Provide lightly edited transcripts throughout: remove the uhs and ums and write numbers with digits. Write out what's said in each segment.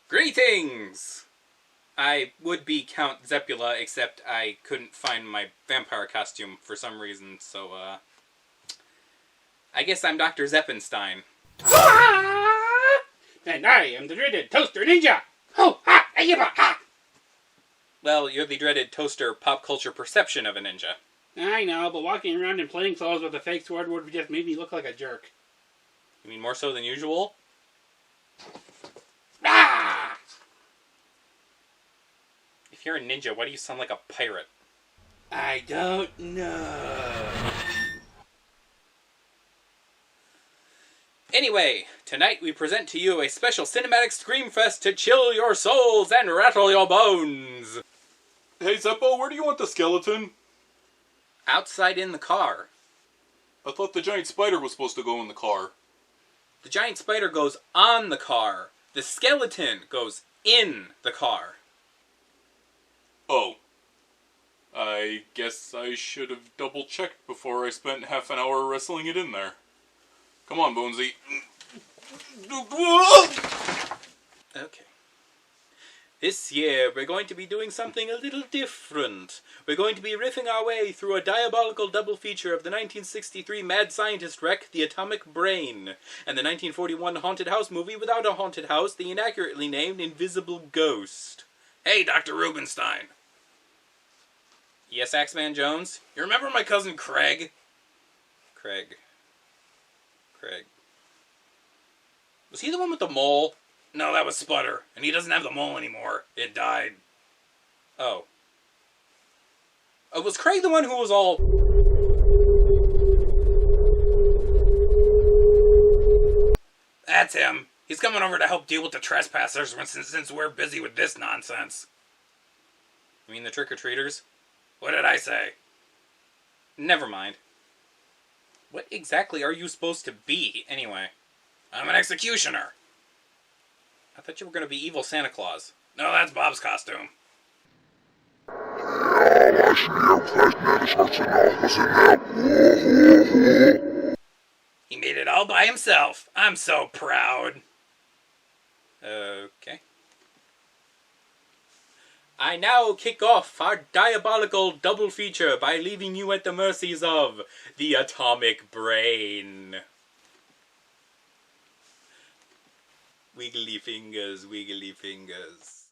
Greetings! I would be Count Zepula, except I couldn't find my vampire costume for some reason, so, I guess I'm Dr. Zeppenstein. And I am the dreaded Toaster Ninja! Ho, ha, ayaba, ha! Well, you're the dreaded toaster pop culture perception of a ninja. I know, but walking around in plain clothes with a fake sword would just make me look like a jerk. You mean more so than usual? Ah! If you're a ninja, why do you sound like a pirate? I don't know. Anyway, tonight we present to you a special cinematic screamfest to chill your souls and rattle your bones! Hey Zeppo, where do you want the skeleton? Outside in the car. I thought the giant spider was supposed to go in the car. The giant spider goes on the car. The skeleton goes in the car. Oh. I guess I should have double-checked before I spent half an hour wrestling it in there. Come on, Bonesy. Okay. This year, we're going to be doing something a little different. We're going to be riffing our way through a diabolical double feature of the 1963 mad scientist wreck, The Atomic Brain, and the 1941 haunted house movie without a haunted house, the inaccurately named Invisible Ghost. Hey, Dr. Rubenstein. Yes, Axeman Jones? You remember my cousin Craig? Craig. Was he the one with the mole? No, that was Sputter. And he doesn't have the mole anymore. It died. Oh. Was Craig the one who was all... That's him. He's coming over to help deal with the trespassers since we're busy with this nonsense. You mean the trick-or-treaters? What did I say? Never mind. What exactly are you supposed to be, anyway? I'm an executioner. I thought you were going to be evil Santa Claus. No, that's Bob's costume. He made it all by himself. I'm so proud. Okay. I now kick off our diabolical double feature by leaving you at the mercies of the Atomic Brain. Wiggly fingers, wiggly fingers.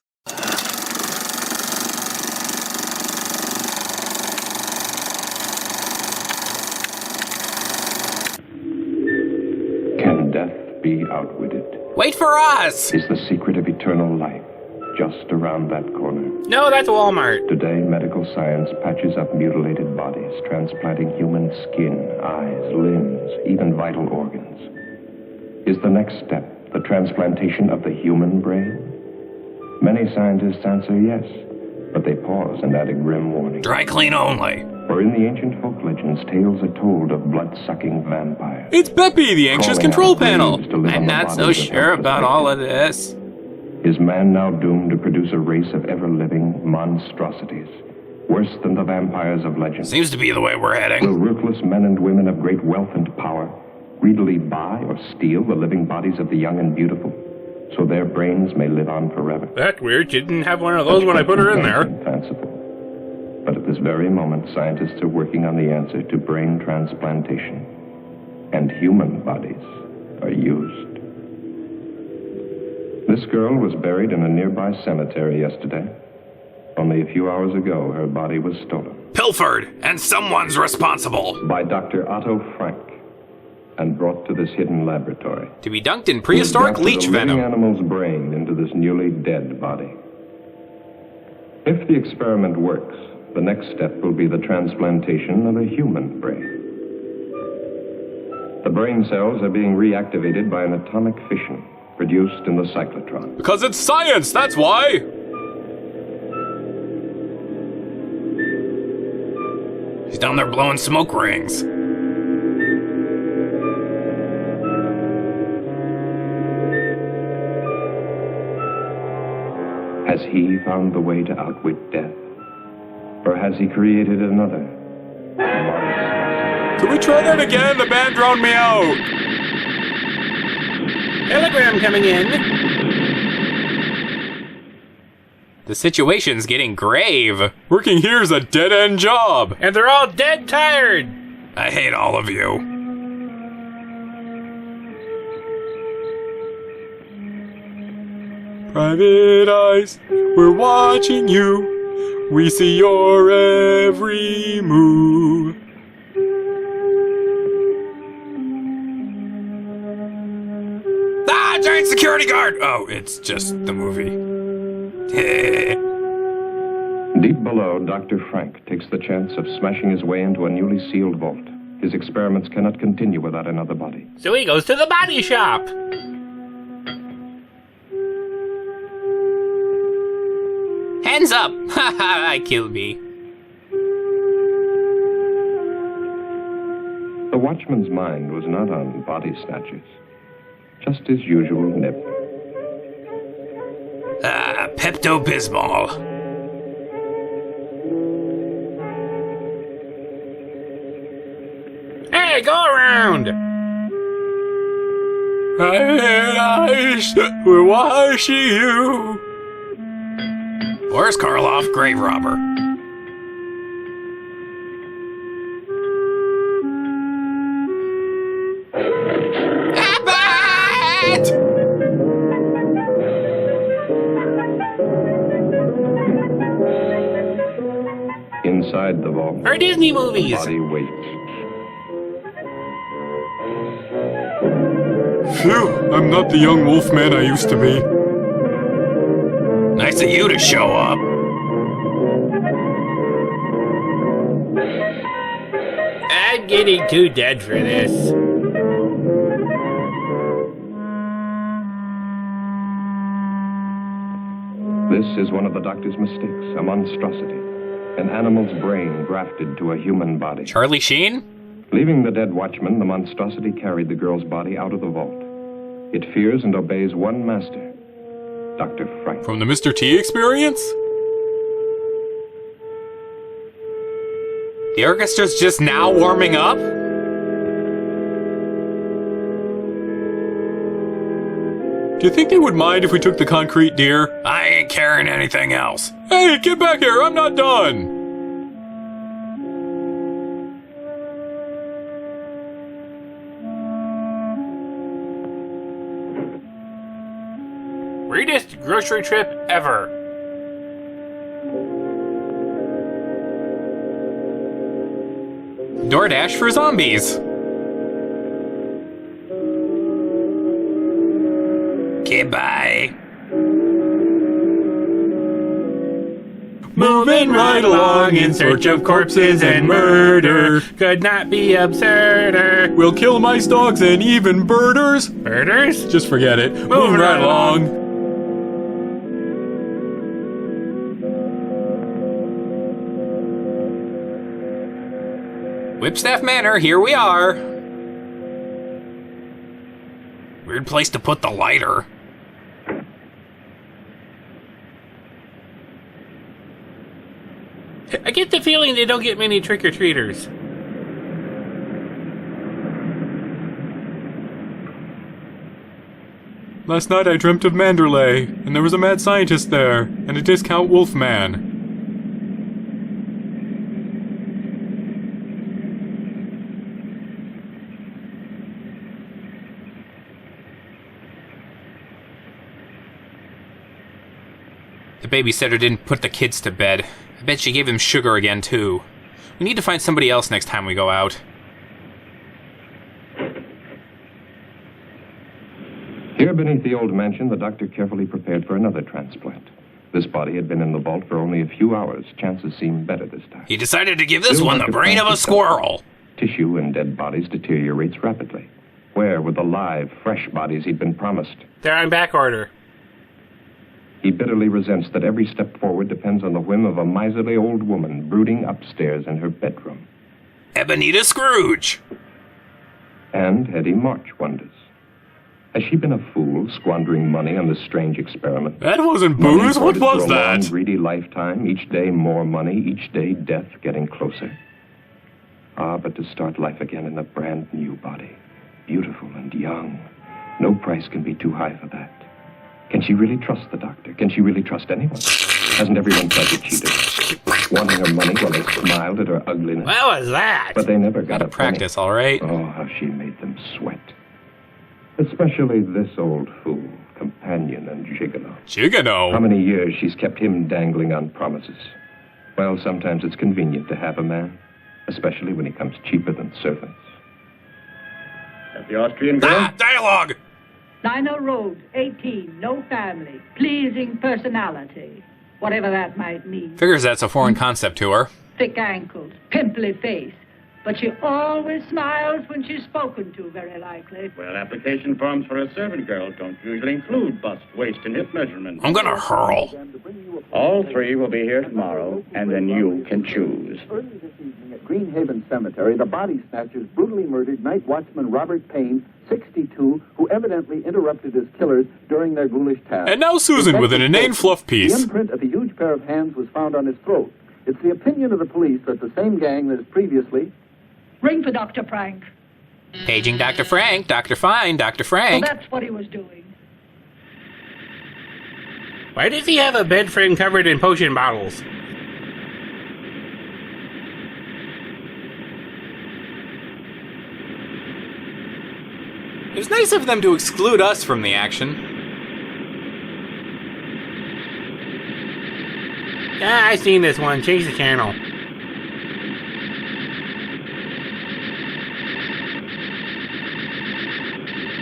Can death be outwitted? Wait for us! Is the secret of eternal life just around that corner? No, that's Walmart. Today, medical science patches up mutilated bodies, transplanting human skin, eyes, limbs, even vital organs. Is the next step the transplantation of the human brain? Many scientists answer yes, but they pause and add a grim warning. Dry clean only. For in the ancient folk legends, tales are told of blood-sucking vampires. It's Peppy, the anxious Crawling control out of panel. graves to live I'm on the not so bodies of sure about helpless all of victims. this. Is man now doomed to produce a race of ever-living monstrosities, worse than the vampires of legend? Seems to be the way we're heading. Will ruthless men and women of great wealth and power greedily buy or steal the living bodies of the young and beautiful, so their brains may live on forever? That's weird. She didn't have one of those when I put her in there. Fanciful. But at this very moment, scientists are working on the answer to brain transplantation, and human bodies are used. This girl was buried in a nearby cemetery yesterday. Only a few hours ago, her body was stolen. Pilfered, and someone's responsible. By Dr. Otto Frank, and brought to this hidden laboratory. To be dunked in prehistoric He leech grafted a living venom. animal's brain into this newly dead body. If the experiment works, the next step will be the transplantation of a human brain. The brain cells are being reactivated by an atomic fission produced in the cyclotron. Because it's science, that's why! He's down there blowing smoke rings. Has he found the way to outwit death? Or has he created another? Can we try that again? The band drowned me out. Telegram coming in. The situation's getting grave. Working here's a dead-end job. And they're all dead tired. I hate all of you. Private eyes, we're watching you. We see your every move. Ah, giant security guard! Oh, it's just the movie. Deep below, Dr. Frank takes the chance of smashing his way into a newly sealed vault. His experiments cannot continue without another body. So he goes to the body shop. Hands up! Haha, I killed me. The watchman's mind was not on body snatchers, just his usual nip. Ah, Pepto-Bismol. Hey, go around. Private eyes, we're watching you. Where's Karloff, grave robber? Abbott! Inside the vault, Or Disney the movies. body waits. Phew, I'm not the young wolfman I used to be. Nice of you to show up. I'm getting too dead for this. This is one of the doctor's mistakes, a monstrosity. An animal's brain grafted to a human body. Charlie Sheen? Leaving the dead watchman, the monstrosity carried the girl's body out of the vault. It fears and obeys one master, Dr. Frank. From the Mr. T experience? The orchestra's just now warming up? Do you think they would mind if we took the concrete deer? I ain't carrying anything else. Hey, get back here, I'm not done! Weirdest grocery trip ever. DoorDash for zombies. Goodbye. Moving right along in search of corpses and murder. Could not be absurder. We'll kill mice, dogs, and even birders. Murders? Just forget it. Moving right along. Whipstaff Manor, here we are. Weird place to put the lighter. I get the feeling they don't get many trick-or-treaters. Last night I dreamt of Manderley, and there was a mad scientist there, and a discount wolfman. The babysitter didn't put the kids to bed. I bet she gave him sugar again, too. We need to find somebody else next time we go out. Here beneath the old mansion, the doctor carefully prepared for another transplant. This body had been in the vault for only a few hours. Chances seemed better this time. He decided to give this Still, one the Dr. brain of a Frank squirrel. Tissue in dead bodies deteriorates rapidly. Where were the live, fresh bodies he'd been promised? They're on back order. He bitterly resents that every step forward depends on the whim of a miserly old woman brooding upstairs in her bedroom. Ebenezer Scrooge. And Hetty March wonders, has she been a fool squandering money on this strange experiment? That wasn't Money booze, what hoarded was for a long, that? greedy lifetime, each day more money, each day death getting closer. Ah, but to start life again in a brand new body, beautiful and young, no price can be too high for that. Can she really trust the doctor? Can she really trust anyone? Hasn't everyone tried to cheat her? Wanting her money while they smiled at her ugliness? What was that? But they never got a Practice, penny. all right? Oh, how she made them sweat. Especially this old fool, companion and gigolo. How Gigolo. many years she's kept him dangling on promises. Well, sometimes it's convenient to have a man, especially when he comes cheaper than servants. At the Austrian girl? Ah, dialogue! Lionel Road, 18, no family, pleasing personality, whatever that might mean. Figures that's a foreign concept to her. Thick ankles, pimply face, but she always smiles when she's spoken to, very likely. Well, application forms for a servant girl don't usually include bust, waist, and hip measurements. I'm gonna hurl. All three will be here tomorrow, and then you can choose. Early this evening at Greenhaven Cemetery, the body snatchers brutally murdered night watchman Robert Payne, 62, who evidently interrupted his killers during their ghoulish task. And now Susan with an inane fluff The piece. imprint of a huge pair of hands was found on his throat. It's the opinion of the police that the same gang that has previously... Ring for Dr. Frank. Paging Dr. Frank, Dr. Fine, Dr. Frank. Well, that's what he was doing. Why does he have a bed frame covered in potion bottles? It was nice of them to exclude us from the action. Yeah, I've seen this one. Change the channel.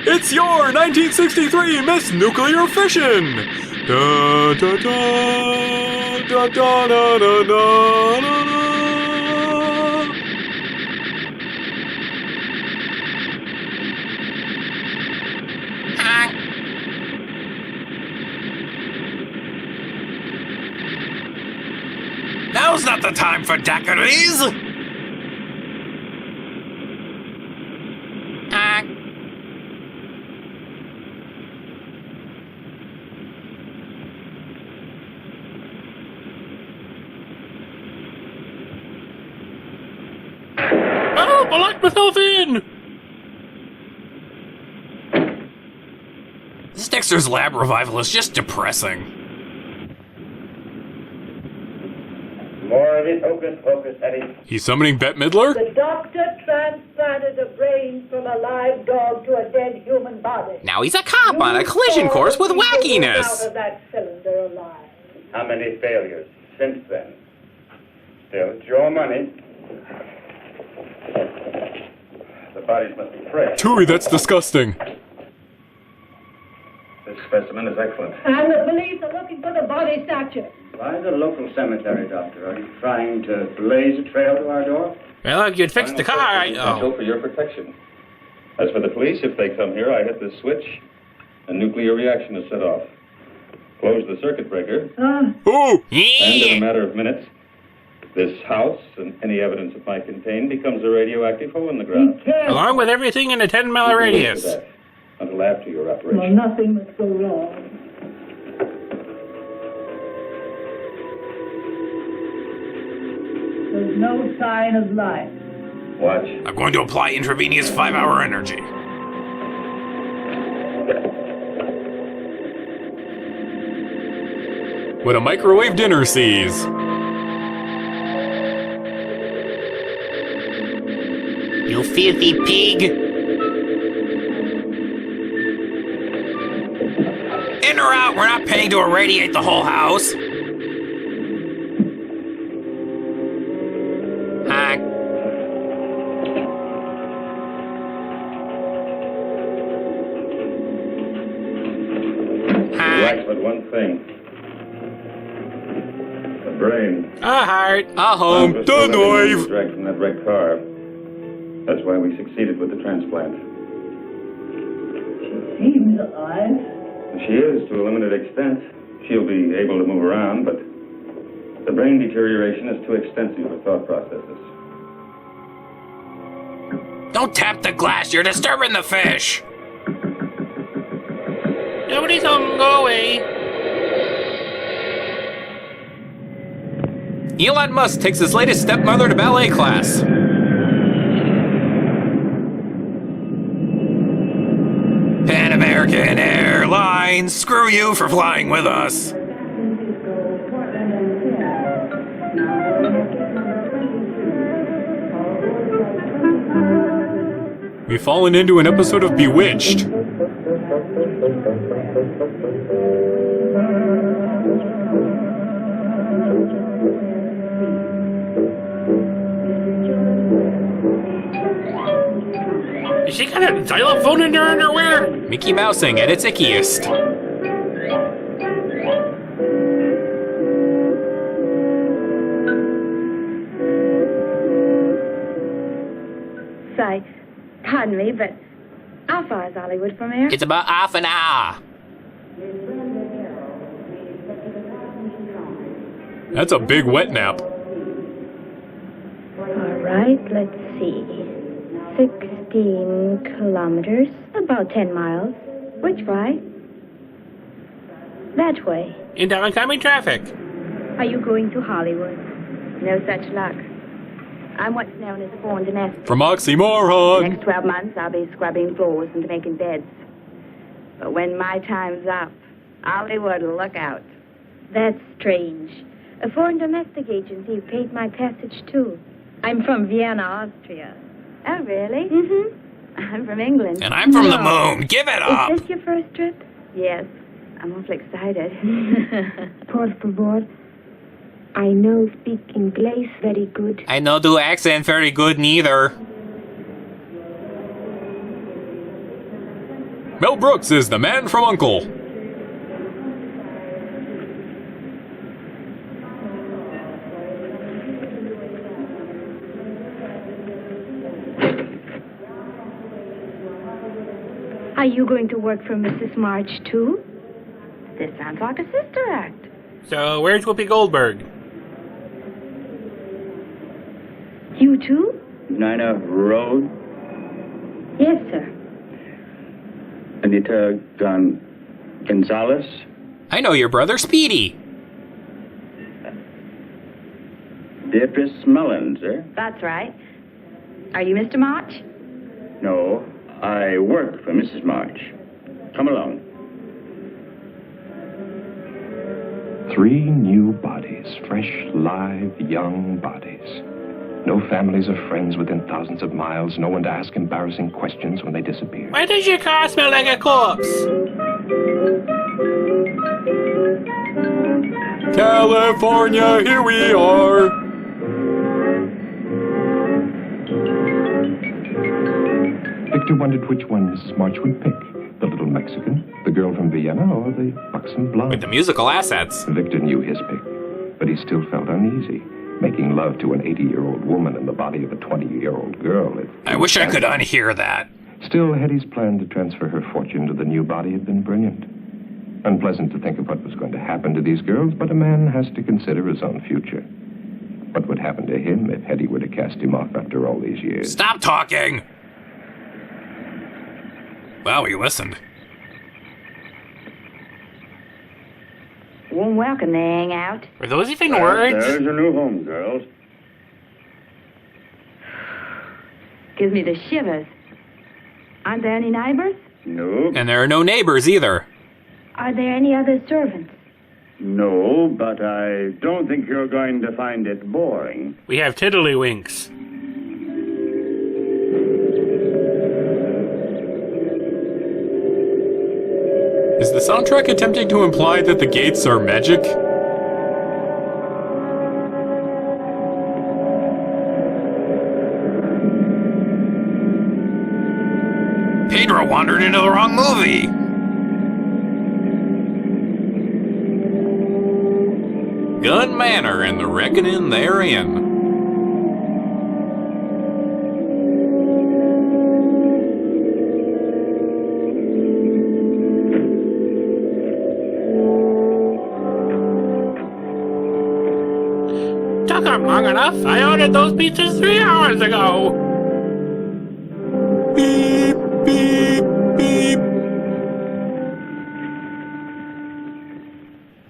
It's your 1963 Miss Nuclear Fission! Da da da da da da da da da. Now's not the time for daiquiris! Oh, I locked myself in! This Dexter's Lab revival is just depressing. More of it, hocus pocus, Eddie. He's summoning Bette Midler? The doctor transplanted a brain from a live dog to a dead human body. Now he's a cop on a collision course with Out wackiness. of that cylinder alive. How many failures since then? Still, it's your money. The bodies must be fresh. Tui, that's disgusting. This specimen is excellent. And the police are looking for the body snatcher. Why the local cemetery, Doctor? Are you trying to blaze a trail to our door? Well, look, you'd fix the car. Essential for your protection. As for the police, if they come here, I hit the switch, a nuclear reaction is set off. Close the circuit breaker, Oh! and in a Yeah. matter of minutes, this house and any evidence it might contain becomes a radioactive hole in the ground. Along with everything in a 10-mile radius. That, until after your Well, operation. nothing must go wrong. There's no sign of life. Watch. I'm going to apply intravenous 5-hour energy. What a microwave dinner sees. You filthy pig. In or out, we're not paying to irradiate the whole house. Watch but one thing. The brain. A heart. A home. The knife. Dragged from that wrecked car. That's why we succeeded with the transplant. Seems alive. She is, to a limited extent. She'll be able to move around, but the brain deterioration is too extensive for thought processes. Don't tap the glass, you're disturbing the fish. Nobody's home. Go away. Elon Musk takes his latest stepmother to ballet class. Pan American Airlines, screw you for flying with us. We've fallen into an episode of Bewitched. Is she got a xylophone in her underwear? Mickey Mousing at its ickiest. Say, pardon me, but how far is Hollywood from here? It's about half an hour. That's a big wet nap. All right, let's see. 16 kilometers, about 10 miles. Which way? That way. In oncoming traffic. Are you going to Hollywood? No such luck. I'm what's known as a foreign domestic. From The Oxymoron. next 12 months, I'll be scrubbing floors and making beds. But when my time's up, Hollywood will look out. That's strange. A foreign domestic agency paid my passage, too. I'm from Vienna, Austria. Oh, really? Mm-hmm. I'm from England. And I'm from the moon. Give it up. Is this your first trip? Yes. I'm awfully excited. Por favor. I know speak English very good. I no do accent very good neither. Mel Brooks is the man from Uncle. Are you going to work for Mrs. March, too? This sounds like a sister act. So, where's Whoopi Goldberg? You, too? Nina Road, Yes, sir. Anita Gonzalez, I know your brother, Speedy. Beatrice Mullins, eh? That's right. Are you Mr. March? No, I work for Mrs. March. Come along. 3 new bodies, fresh, live, young bodies. No families or friends within thousands of miles, no one to ask embarrassing questions when they disappear. Why does your car smell like a corpse? California, here we are. Victor wondered which one Mrs. March would pick. The little Mexican, the girl from Vienna, or the buxom blonde. With the musical assets. Victor knew his pick, but he still felt uneasy. Making love to an 80-year-old woman in the body of a 20-year-old girl. I wish I could unhear that. Still, Hetty's plan to transfer her fortune to the new body had been brilliant. Unpleasant to think of what was going to happen to these girls, but a man has to consider his own future. What would happen to him if Hetty were to cast him off after all these years? Stop talking! Wow, he listened. Warm welcome, they hang out. Were those even words? There's your new home, girls. Gives me the shivers. Aren't there any neighbors? No. And there are no neighbors either. Are there any other servants? No, but I don't think you're going to find it boring. We have tiddlywinks. Is the soundtrack attempting to imply that the gates are magic? Pedro wandered into the wrong movie. Gun Manor and the reckoning therein. Took up long enough. I ordered those pizzas 3 hours ago. Beep, beep, beep.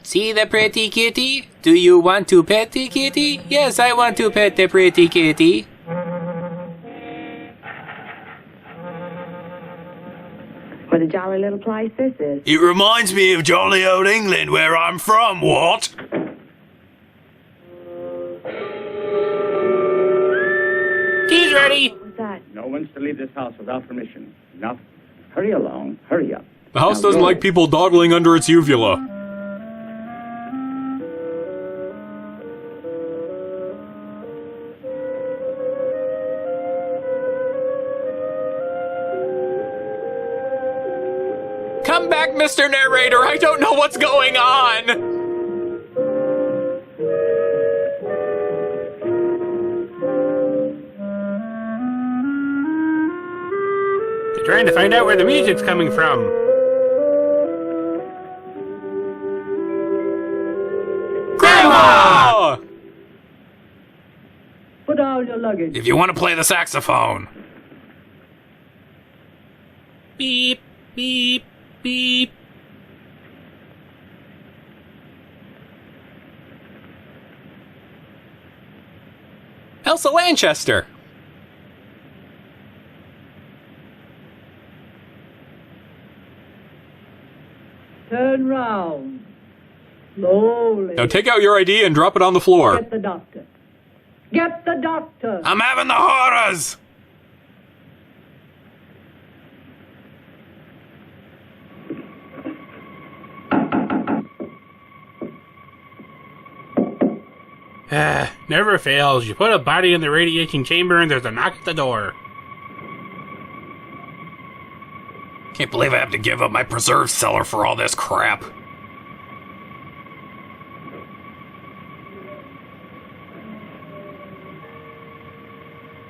See the pretty kitty? Do you want to pet the kitty? Yes, I want to pet the pretty kitty. What a jolly little place this is. It reminds me of jolly old England, where I'm from, what? Tea's ready. What was that? No one's to leave this house without permission. Now, hurry along. Hurry up. The house Now, doesn't go. like people dawdling under its uvula. Come back, Mr. Narrator. I don't know what's going on. Trying to find out where the music's coming from. Grandma! Put down your luggage. If you want to play the saxophone. Beep, beep, beep. Elsa Lanchester. Turn round. Slowly. Now take out your ID and drop it on the floor. Get the doctor. Get the doctor. I'm having the horrors. Never fails. You put a body in the radiation chamber and there's a knock at the door. Can't believe I have to give up my preserve cellar for all this crap.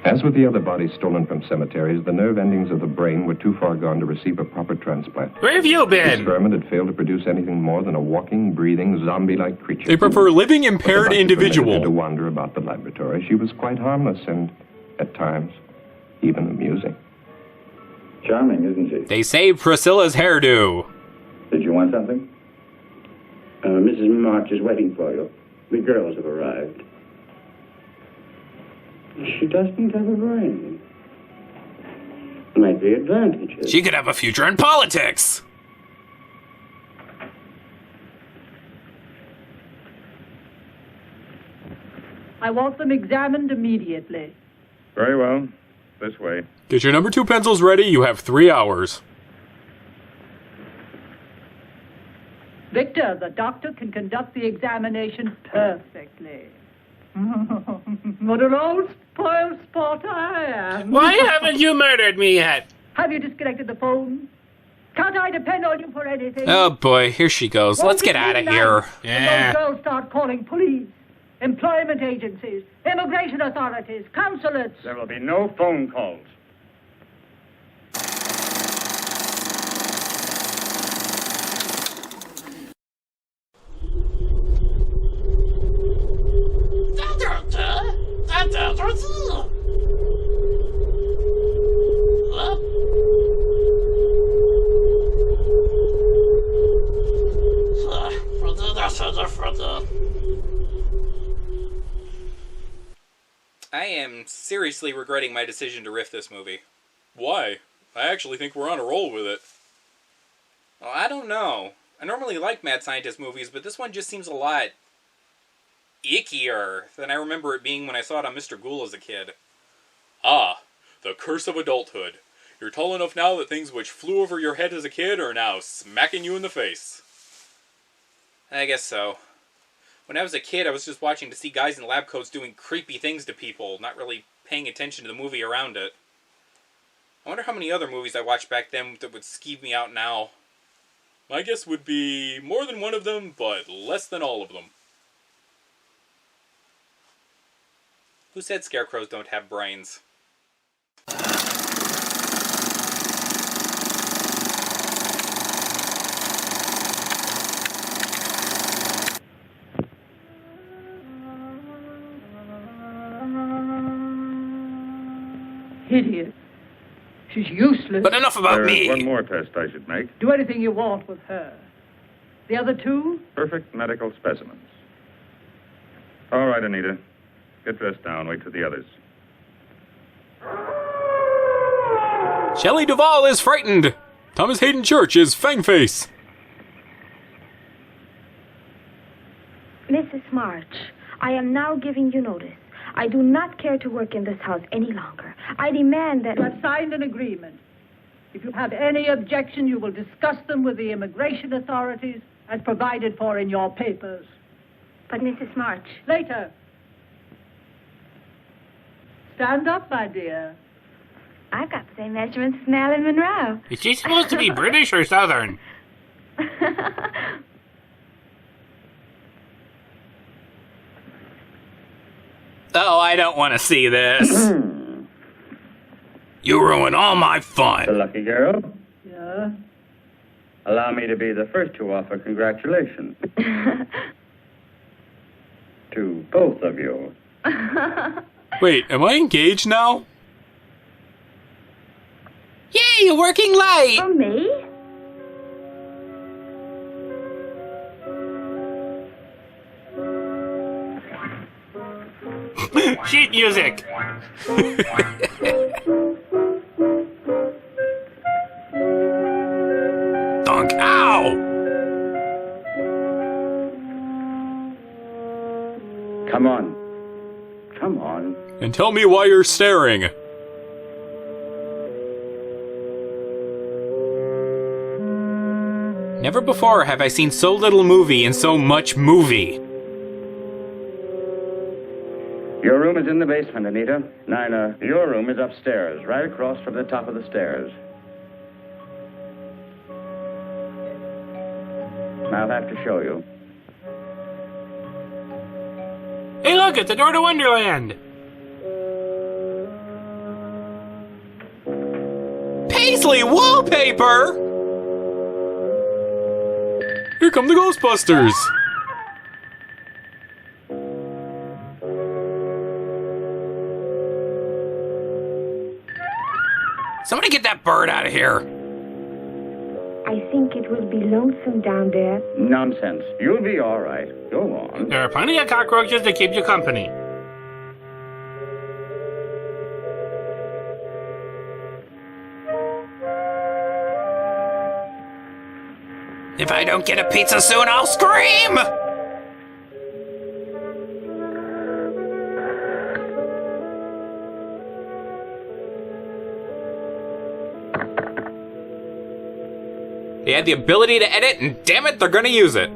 As with the other bodies stolen from cemeteries, the nerve endings of the brain were too far gone to receive a proper transplant. Where have you The been? experiment had failed to produce anything more than a walking, breathing, zombie-like creature. They prefer living But the impaired doctor permitted her to individual. wander about the laboratory. She was quite harmless and, at times, even amusing. Charming, isn't she? They saved Priscilla's hairdo. Did you want something? Mrs. March is waiting for you. The girls have arrived. She doesn't have a brain. Might be advantages. She could have a future in politics. I want them examined immediately. Very well. This way. Get your number 2 pencils ready. You have 3 hours. Victor, the doctor can conduct the examination perfectly. What an old spoiled sport I am. Why haven't you murdered me yet? Have you disconnected the phone? Can't I depend on you for anything? Oh boy, here she goes. Won't Let's it get be out of nice here. when Yeah. those girls start calling police, employment agencies, immigration authorities, consulates. There will be no phone calls. I am seriously regretting my decision to riff this movie. Why? I actually think we're on a roll with it. Well, I don't know. I normally like mad scientist movies, but this one just seems a lot ickier than I remember it being when I saw it on Mr. Ghoul as a kid. Ah, the curse of adulthood. You're tall enough now that things which flew over your head as a kid are now smacking you in the face. I guess so. When I was a kid, I was just watching to see guys in lab coats doing creepy things to people, not really paying attention to the movie around it. I wonder how many other movies I watched back then that would skeeve me out now. My guess would be more than one of them, but less than all of them. Who said scarecrows don't have brains? Idiot. She's useless. But enough about There is me. one more test I should make. Do anything you want with her. The other two? Perfect medical specimens. All right, Anita. Get dressed now and wait for the others. Shelley Duvall is frightened. Thomas Hayden Church is Fangface. Mrs. March, I am now giving you notice. I do not care to work in this house any longer. I demand that... You have signed an agreement. If you have any objection, you will discuss them with the immigration authorities as provided for in your papers. But, Mrs. March... Later. Stand up, my dear. I've got the same measurements as Marilyn Monroe. Is she supposed to be British or Southern? Oh, I don't want to see this. You ruin all my fun. The lucky girl. Yeah? Allow me to be the first to offer congratulations. To both of you. Wait, am I engaged now? Yay, a working light! For me? Sheet music! Dunk, ow! Come on. Come on. And tell me why you're staring. Never before have I seen so little movie and so much movie. Your room is in the basement, Anita. Nina, your room is upstairs, right across from the top of the stairs. I'll have to show you. Hey, look, it's the door to Wonderland! Paisley wallpaper! Here come the Ghostbusters! Somebody get that bird out of here. I think it will be lonesome down there. Nonsense. You'll be all right. Go on. There are plenty of cockroaches to keep you company. If I don't get a pizza soon, I'll scream! They had the ability to edit, and damn it, they're gonna use it.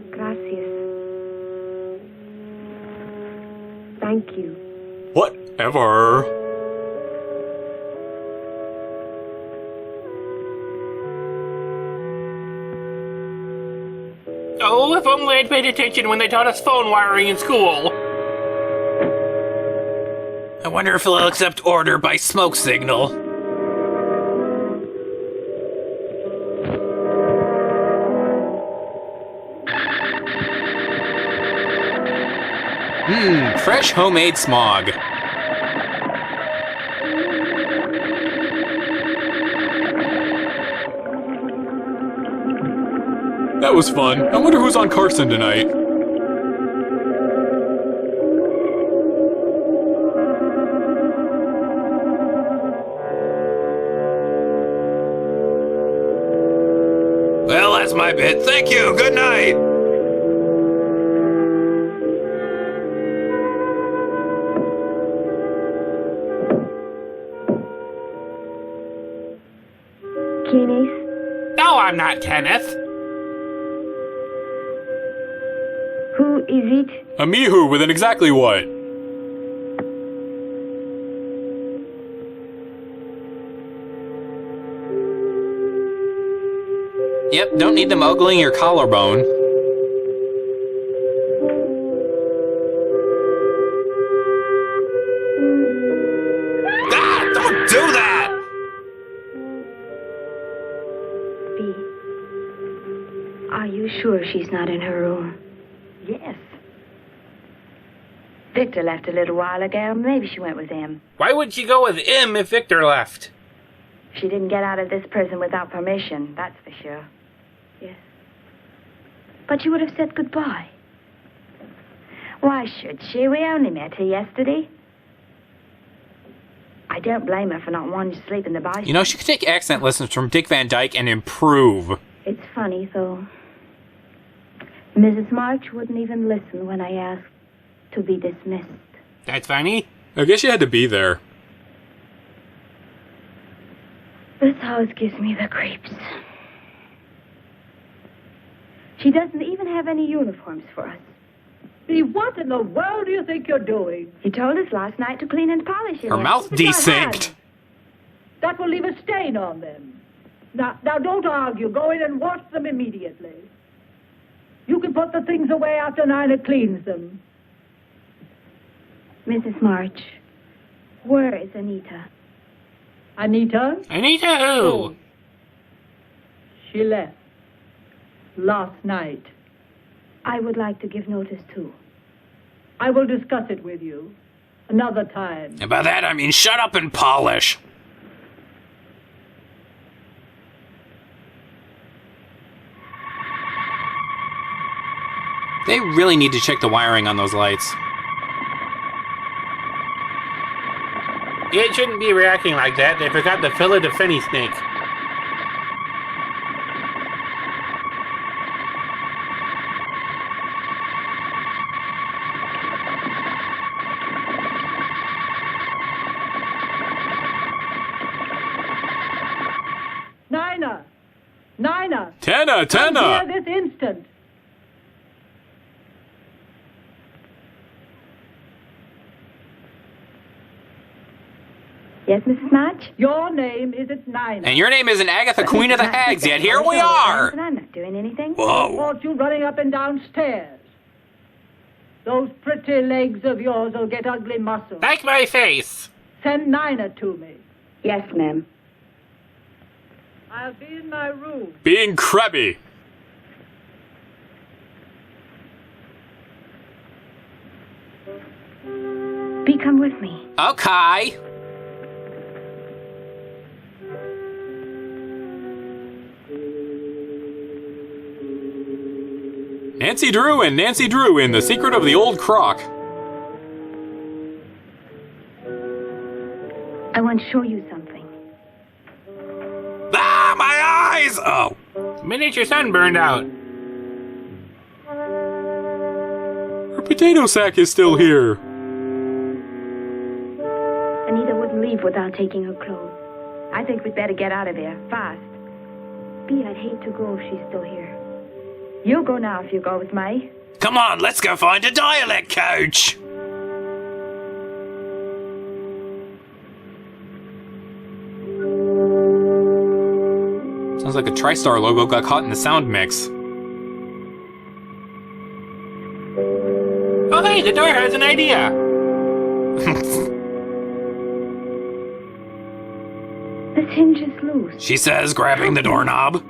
Gracias. Thank you. Whatever. Oh, if only I'd paid attention when they taught us phone wiring in school. I wonder if he'll accept order by smoke signal. Fresh homemade smog. That was fun. I wonder who's on Carson tonight. Well, that's my bit. Thank you. Good night. Kenneth? No, I'm not Kenneth. Who is it? A Mihu with an exactly what? Yep, don't need them ogling your collarbone. Ah, don't do that! B. Are you sure she's not in her room? Yes. Victor left a little while ago. Maybe she went with him. Why would she go with him if Victor left? She didn't get out of this prison without permission, that's for sure. Yes. But she would have said goodbye. Why should she? We only met her yesterday. I don't blame her for not wanting to sleep in the bicycle. You know, she could take accent lessons from Dick Van Dyke and improve. It's funny, though. Mrs. March wouldn't even listen when I asked to be dismissed. That's funny. I guess you had to be there. house gives me the creeps. She doesn't even have any uniforms for us. See, what in the world do you think you're doing? He told us last night to clean and polish it. Her mouth desynced. That will leave a stain on them. Now, don't argue. Go in and wash them immediately. You can put the things away after Nina cleans them. Mrs. March, where is Anita? Anita? Anita who? Oh. She left. Last night. I would like to give notice too. I will discuss it with you. Another time. And by that I mean shut up and polish. They really need to check the wiring on those lights. It shouldn't be reacting like that. They forgot to fill it a fenny snake. Nina! Tenna! Come here this instant. Yes, Mrs. March? Your name isn't Nina. And your name isn't Agatha, Queen of the Hags yet. Here we are! I'm not doing anything. I Whoa. want you running up and down stairs. Those pretty legs of yours will get ugly muscles. Like my face. Send Nina to me. Yes, ma'am. I'll be in my room. Being crabby. Bee, come with me. Okay. Nancy Drew and Nancy Drew in The Secret of the Old Crock. I want to show you something. Ah, my eyes! Oh. Miniature sun burned out. Her potato sack is still here. Anita wouldn't leave without taking her clothes. I think we'd better get out of here, fast. Bee, I'd hate to go if she's still here. You go now if you go with me. Come on, let's go find a dialect coach! Sounds like a TriStar logo got caught in the sound mix. Oh, hey, the door has an idea. This hinge is loose. She says, grabbing the doorknob.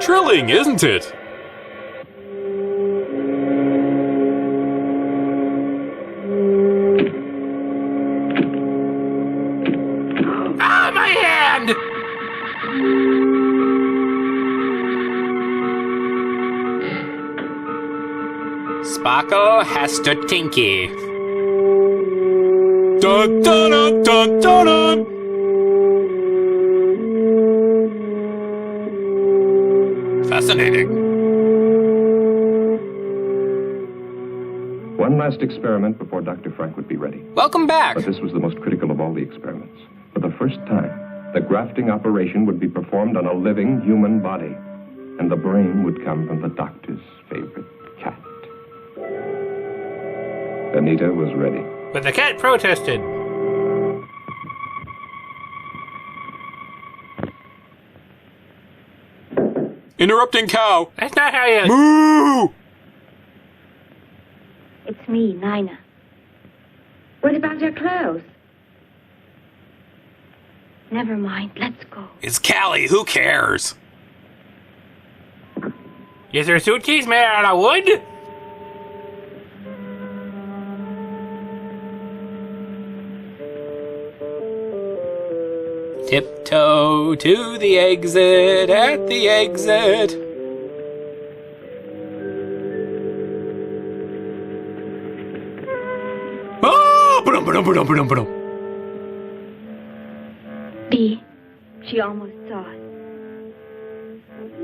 Trilling, isn't it? Ah, my hand! Sparkle has to tinky. Dun dun dun dun dun dun! Fascinating. One last experiment before Dr. Frank would be ready. Welcome back. But this was the most critical of all the experiments. For the first time, the grafting operation would be performed on a living human body, and the brain would come from the doctor's favorite cat. Anita was ready. But the cat protested. Interrupting cow. That's not how you... Moo! It's me, Nina. What about your clothes? Never mind, let's go. It's Callie, who cares? Is her suitcase made out of wood? Tiptoe to the exit, at the exit. Ah! Ba-dum, ba-dum, ba-dum, ba-dum, ba-dum. Bee, she almost saw us.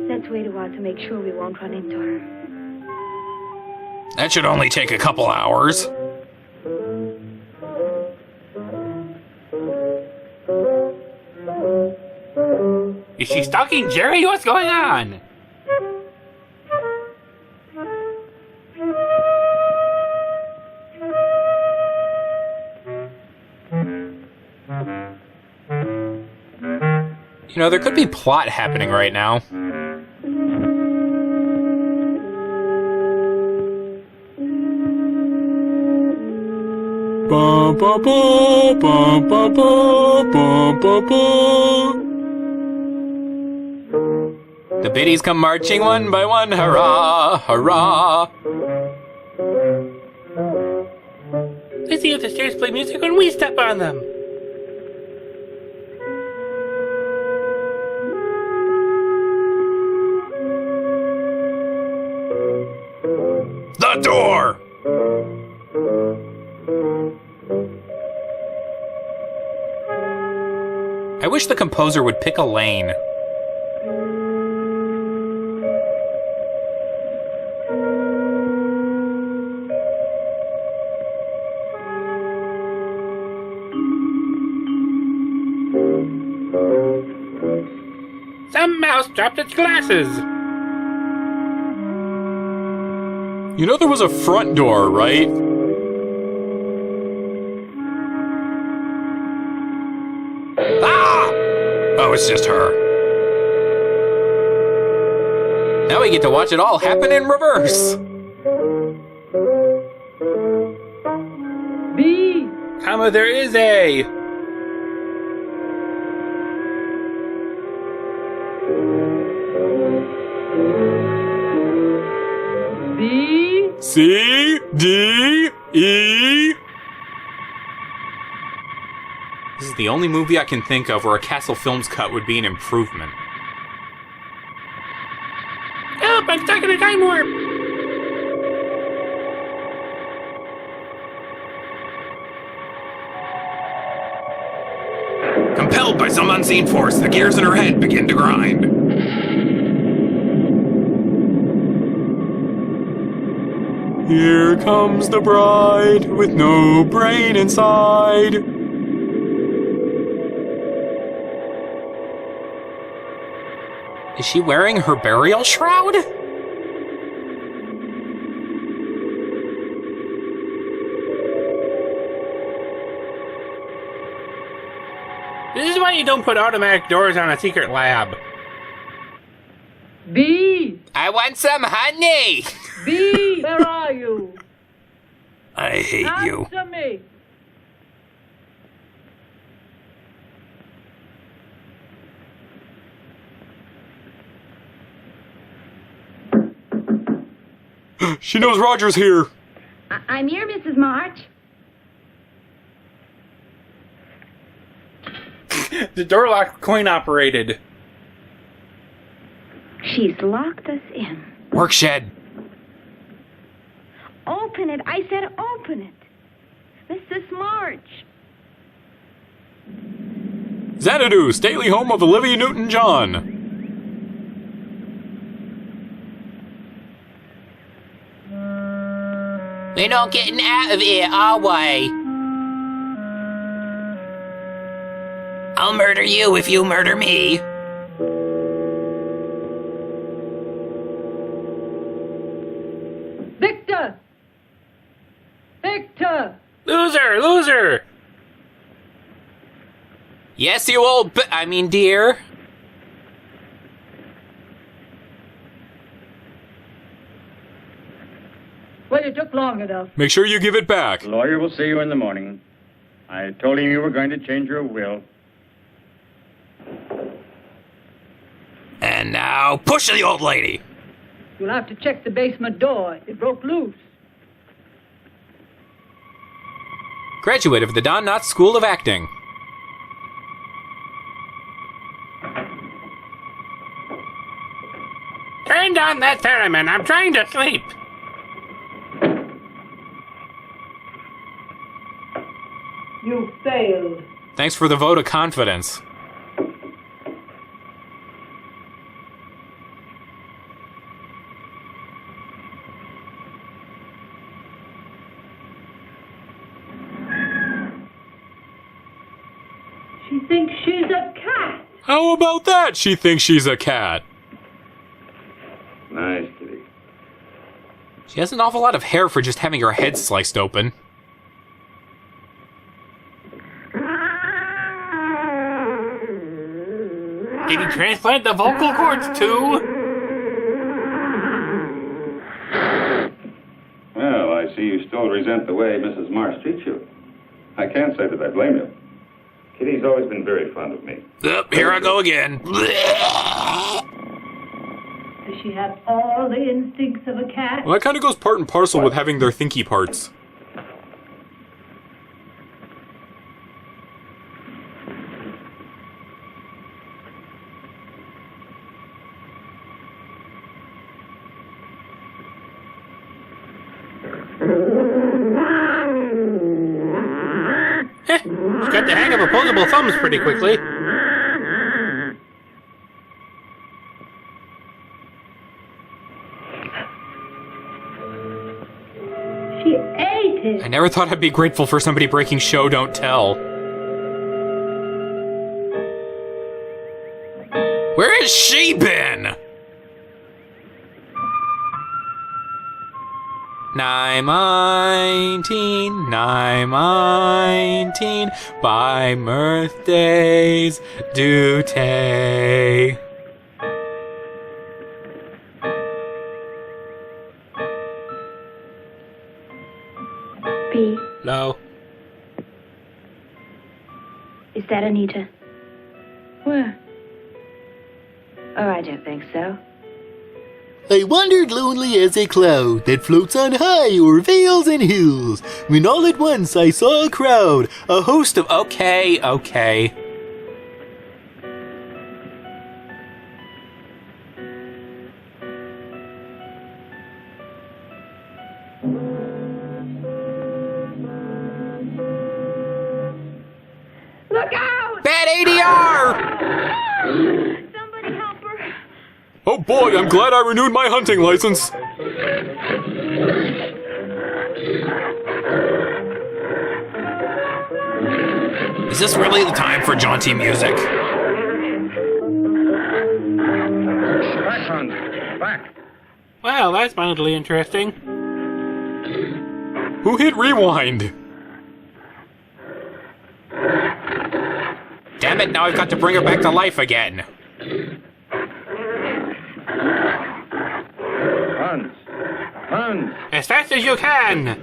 Let's wait a while to make sure we won't run into her. That should only take a couple hours. Is she stalking Jerry? What's going on? You know, there could be plot happening right now. Ba ba ba ba ba ba ba ba ba. The biddies come marching one by one, hurrah, hurrah. They see if the stairs play music when we step on them. The door! I wish the composer would pick a lane. Some mouse dropped its glasses. You know there was a front door, right? Ah! Oh, it's just her. Now we get to watch it all happen in reverse. B. Comma, there is a. B. C, D, E. This is the only movie I can think of where a Castle Films cut would be an improvement. Help! I'm stuck in a time warp. Compelled by some unseen force, the gears in her head begin to grind. Here comes the bride with no brain inside. Is she wearing her burial shroud? This is why you don't put automatic doors on a secret lab. B. I want some honey! B. Where are you? I hate you. Answer me. She knows Roger's here. I'm here, Mrs. March. The door lock coin operated. She's locked us in. Work shed. Open it. I said open it. Mrs. March. Xanadu, stately home of Olivia Newton-John. We're not getting out of here, are we? I'll murder you if you murder me. Victor. Victor. Loser! Loser! Yes, you old dear. Well, it took long enough. Make sure you give it back. The lawyer will see you in the morning. I told him you were going to change your will. And now, push the old lady. You'll have to check the basement door. It broke loose. Graduate of the Don Knotts School of Acting. Turn down that theremin. I'm trying to sleep. You failed. Thanks for the vote of confidence. She thinks she's a cat. How about that? She thinks she's a cat. Nice kitty. She has an awful lot of hair for just having her head sliced open. Did he transplant the vocal cords too? Well, I see you still resent the way Mrs. Marsh treats you. I can't say that I blame you. Kitty's always been very fond of me. Here I go again. Does she have all the instincts of a cat? Well, that kind of goes part and parcel with having their thinky parts. She's got the hang of opposable thumbs pretty quickly. She ate it. I never thought I'd be grateful for somebody breaking show don't tell. Where has she been? Nine 19, by mirthdays do tay. B. No. Is that Anita? Where? Oh, I don't think so. I wandered lonely as a cloud that floats on high o'er vales and hills, when all at once I saw a crowd, A host of... Okay. Look out! Bad ADR! Somebody help her. Oh boy, I'm glad I renewed my hunting license. Is this really the time for jaunty music? Back, Hans. Back. Well, that's mildly interesting. Who hit rewind? Damn it, now I've got to bring her back to life again. Hans. Hans. As fast as you can!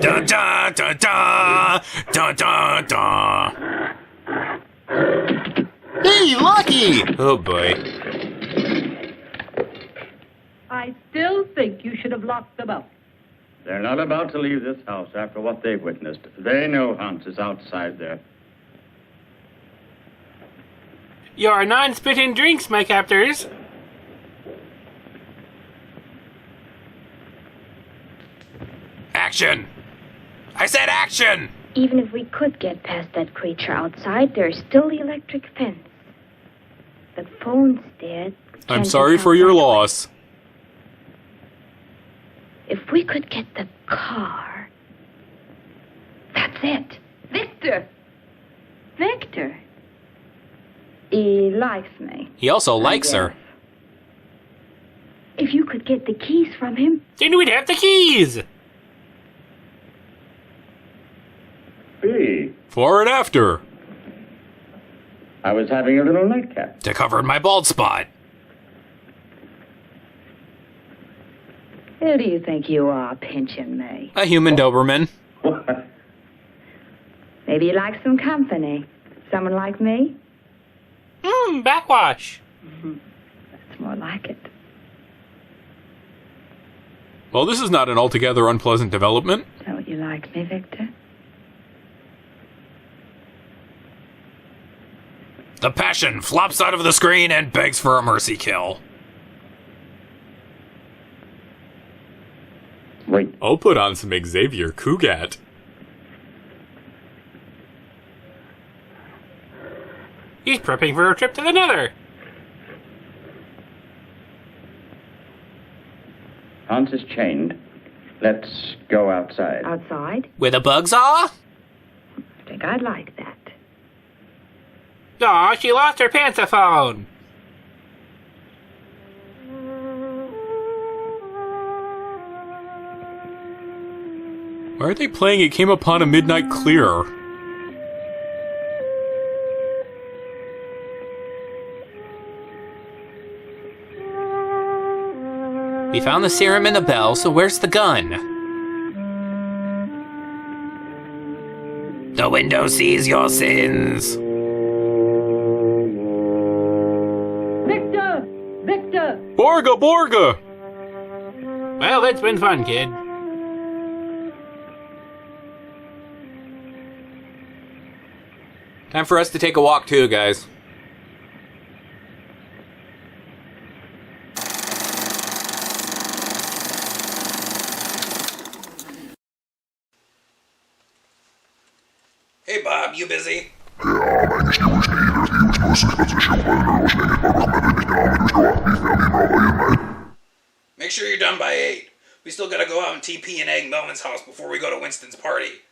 Da da da da da da da. Hey, Lucky! Oh boy. I still think you should have locked them up. They're not about to leave this house after what they've witnessed. They know Hans is outside there. Your non-spitting drinks, my captors. Action! I said action! Even if we could get past that creature outside, there's still the electric fence. The phone's dead. I'm Can't sorry get for out your that way. loss. If we could get the car... That's it. Victor! Victor! He likes me. He also likes her. If you could get the keys from him... Then we'd have the keys! Hey, Fore and after. I was having a little nightcap. To cover my bald spot. Who do you think you are, pinching me? A human Doberman. What? Maybe you like some company. Someone like me? Backwash. That's more like it. Well, this is not an altogether unpleasant development. Don't you like me, Victor? The passion flops out of the screen and begs for a mercy kill. Wait. I'll put on some Xavier Cugat. He's prepping for a trip to the Nether. Hans is chained. Let's go outside. Outside? Where the bugs are? I think I'd like that. Aw, she lost her pantsophone. Why are they playing It Came Upon a Midnight Clear? We found the serum and the bell, so where's the gun? The window sees your sins. Victor! Victor! Borga, Borga! Well, it's been fun, kid. Time for us to take a walk too, guys. Hey Bob, you busy? Make sure you're done by 8. We still gotta go out and TP and egg Melvin's house before we go to Winston's party.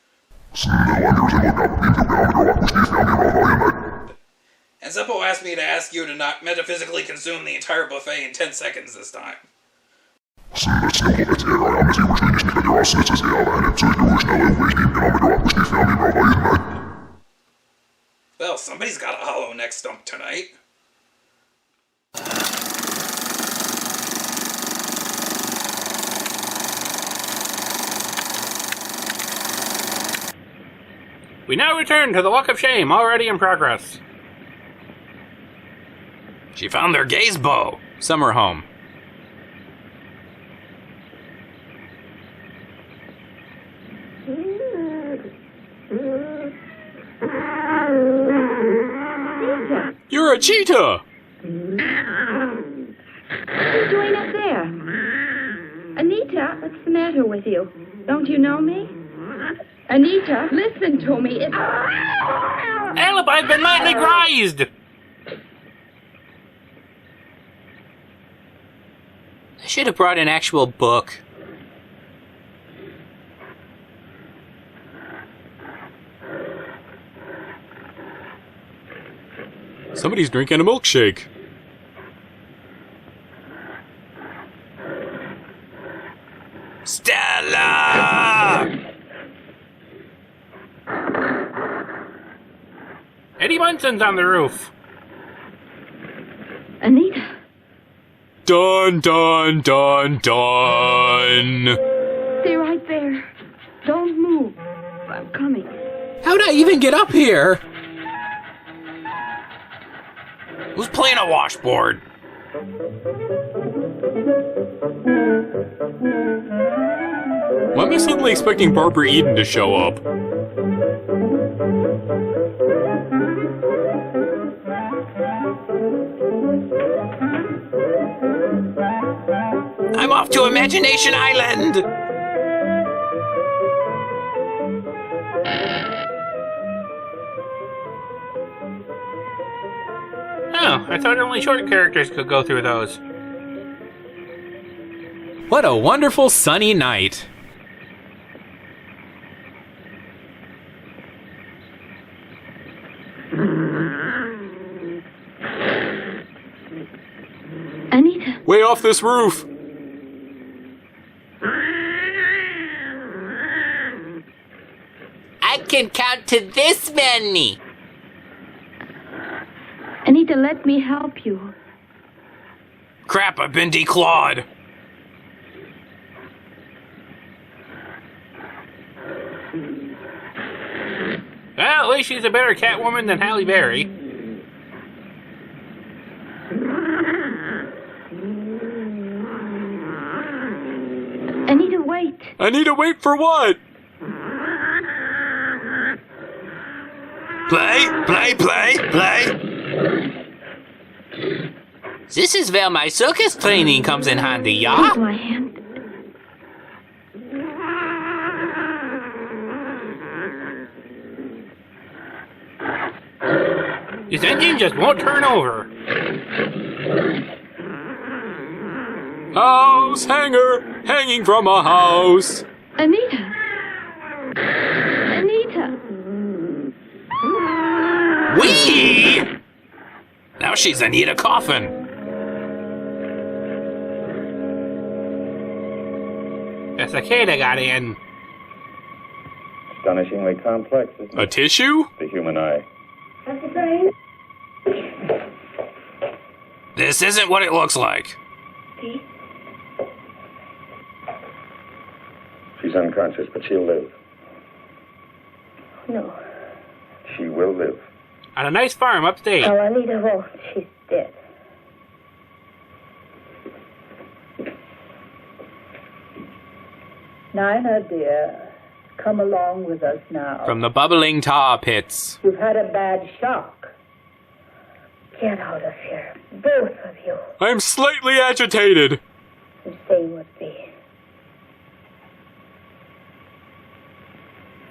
And Zeppo asked me to ask you to not metaphysically consume the entire buffet in 10 seconds this time. Well, somebody's got a hollow neck stump tonight. We now return to the Walk of Shame, already in progress. She found their gaze bow. Summer home. You're a cheetah! What are you doing up there? Anita, what's the matter with you? Don't you know me? Anita, listen to me. It's... Alibi's been lightly grazed! I should have brought an actual book. Somebody's drinking a milkshake. Stella! Eddie Munson's on the roof. Anita. Dun, dun, dun, dun! Stay right there. Don't move. I'm coming. How'd I even get up here? Who's playing a washboard? Why am I suddenly expecting Barbara Eden to show up? I'm off to Imagination Island! Oh, I thought only short characters could go through those. What a wonderful sunny night. Anita. Way off this roof! I can count to this many. Anita, let me help you. Crap, I've been declawed. Well, at least she's a better Catwoman than Halle Berry. Anita, wait. Anita, wait for what? Play. This is where my circus training comes in handy, yeah? Take my hand. This engine just won't turn over. House hanger! hanging from a house. Anita! Anita! Whee! Now she's Anita Coffin. The cicada got in. Astonishingly complex, isn't A it? tissue? The human eye. This isn't what it looks like. She's unconscious, but she'll live. No. She will live. On a nice farm upstate. Oh, Anita won't. She's dead. Nina, dear, come along with us now. From the bubbling tar pits. You've had a bad shock. Get out of here. Both of you. I'm slightly agitated. You say what be.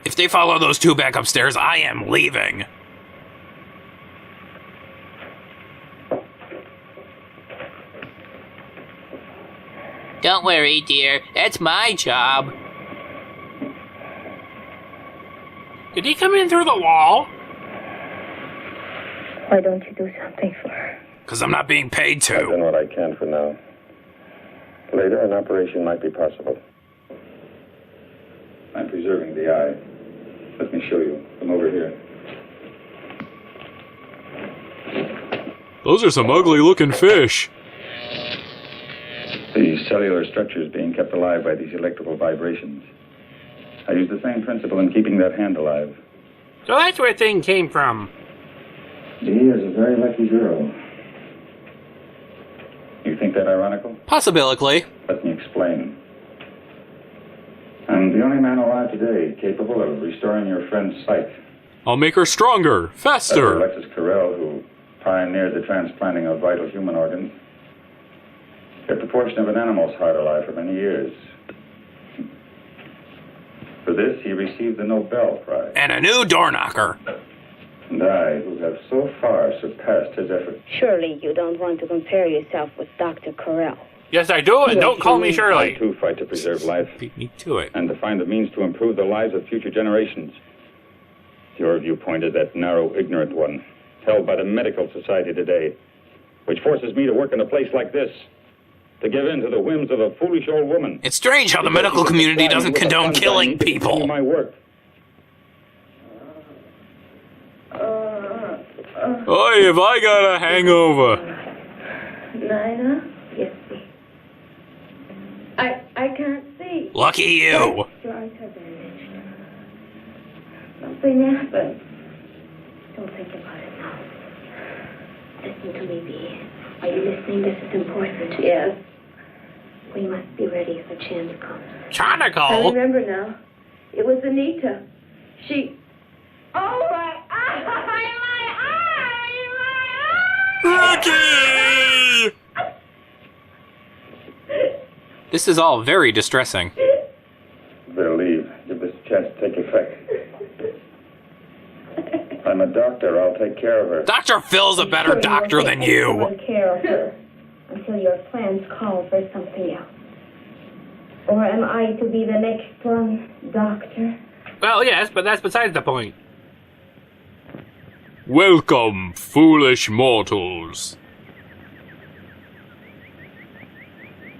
If they follow those two back upstairs, I am leaving. Don't worry, dear. That's my job. Did he come in through the wall? Why don't you do something for her? Because I'm not being paid I've to. done what I can for now. Later, an operation might be possible. I'm preserving the eye. Let me show you. Come over here. Those are some ugly-looking fish. The cellular structure is being kept alive by these electrical vibrations. I use the same principle in keeping that hand alive. So that's where thing came from. Dee is a very lucky girl. You think that ironical? Possibilically. Let me explain. I'm the only man alive today capable of restoring your friend's sight. I'll make her stronger, Dr. faster. Alexis Carrel, who pioneered the transplanting of vital human organs, kept a portion of an animal's heart alive for many years. For this, he received the Nobel Prize. And a new door knocker. And I, who have so far surpassed his efforts. Surely you don't want to compare yourself with Dr. Carrell. Yes, I do, and don't call me I, Shirley. too, fight to preserve life Beat me to it. and to find the means to improve the lives of future generations. Your viewpoint is that narrow, ignorant one, held by the medical society today, which forces me to work in a place like this, to give in to the whims of a foolish old woman. It's strange how the medical community doesn't condone killing people. My work. Oi, have I got a hangover? Nina? Yes, see. I can't see. Lucky you. Your eyes are bandaged. Something happened. Don't think about it now. Listen to me, Bee. Are you listening? This is important. Yes. We must be ready if a chance comes. I Chanical? remember now. It was Anita. She... Oh, my eye! Lucky! This is all very distressing. Better leave. Give this a chance to take effect. I'm a doctor. I'll take care of her. Dr. Phil's a better doctor than you. Take care of her until your plans call for something else. Or am I to be the next one, Doctor? Well, yes, but that's besides the point. Welcome, foolish mortals.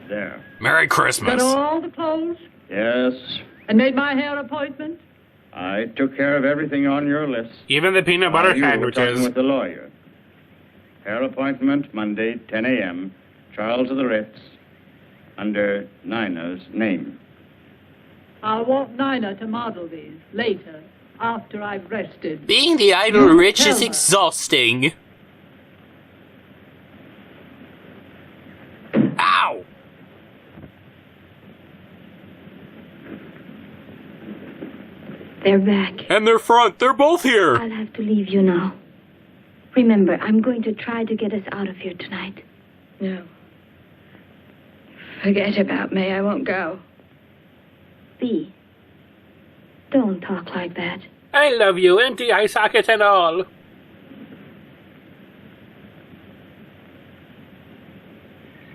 There. Merry Got Christmas. all the clothes Yes, and made my hair appointment? I took care of everything on your list. Even the peanut butter While you were talking sandwiches. with the lawyer. Hair appointment Monday, 10 a.m. Charles of the Ritz, under Nina's name. I'll want Nina to model these later, after I've rested. Being the idle rich Tell is her. exhausting. Ow! They're back. And their front, they're both here. I'll have to leave you now. Remember, I'm going to try to get us out of here tonight. No. Forget about me. I won't go. Bee, don't talk like that. I love you, empty eye sockets and all.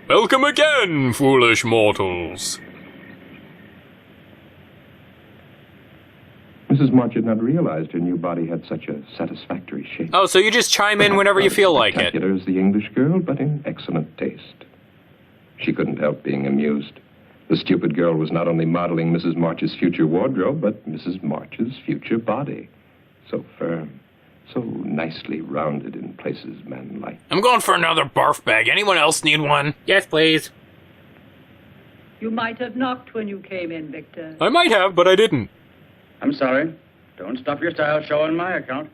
Welcome again, foolish mortals. Mrs. March had not realized her new body had such a satisfactory shape. Oh, so you just chime in whenever you feel like it. Spectacular as the English girl, but in excellent taste. She couldn't help being amused. The stupid girl was not only modeling Mrs. March's future wardrobe, but Mrs. March's future body. So firm, so nicely rounded in places men like. I'm going for another barf bag. Anyone else need one? Yes, please. You might have knocked when you came in, Victor. I might have, but I didn't. I'm sorry. Don't stop your style show on my account.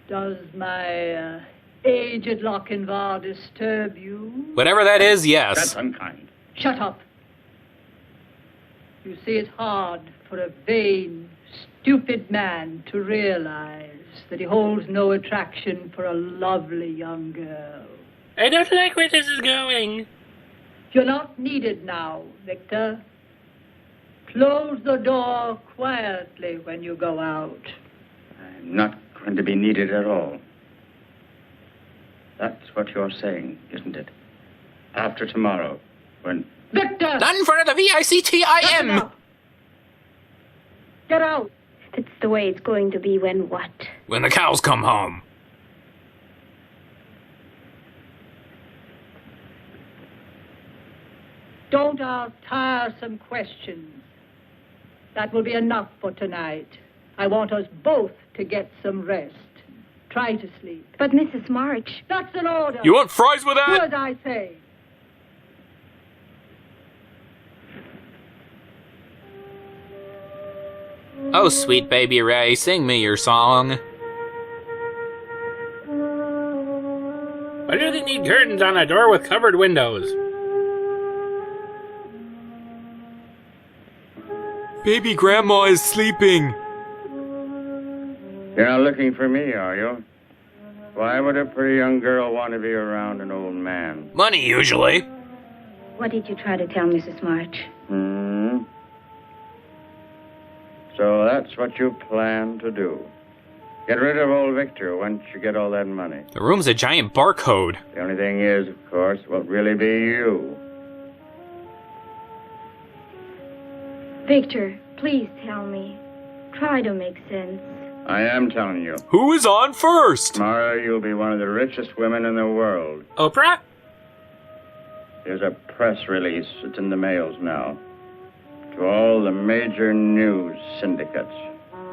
Does my aged Lochinvar disturb you? Whatever that is, yes. That's unkind. Shut up. You see, it's hard for a vain, stupid man to realize that he holds no attraction for a lovely young girl. I don't like where this is going. You're not needed now, Victor. Close the door quietly when you go out. I'm not going to be needed at all. That's what you're saying, isn't it? After tomorrow, when... Victor! Not in front of the VICTIM! Get out! That's the way it's going to be when what? When the cows come home. Don't ask tiresome questions. That will be enough for tonight. I want us both to get some rest. Try to sleep. But Mrs. March... That's an order. You want fries with Do that? as I say. Oh, sweet baby Ray, sing me your song. Why do they need curtains on a door with covered windows? Baby Grandma is sleeping. You're not looking for me, are you? Why would a pretty young girl want to be around an old man? Money, usually. What did you try to tell Mrs. March? So that's what you plan to do. Get rid of old Victor once you get all that money. The room's a giant barcode. The only thing is, of course, it won't really be you. Victor, please tell me. Try to make sense. I am telling you. Who is on first? Tomorrow you'll be one of the richest women in the world. Oprah? There's a press release. It's in the mails now. To all the major news syndicates.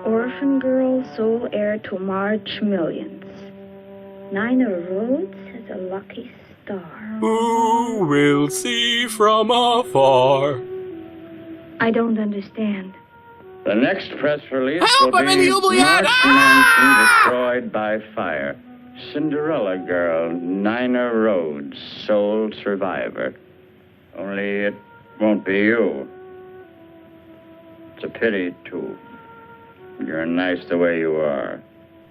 Orphan girl, sole heir to March millions. Nina Rhodes has a lucky star. Who will see from afar? I don't understand. The next press release Help, will I'm be in the oubliette! March Mansion destroyed by fire. Cinderella girl, Nina Rhodes, sole survivor. Only it won't be you. It's a pity, too. You're nice the way you are.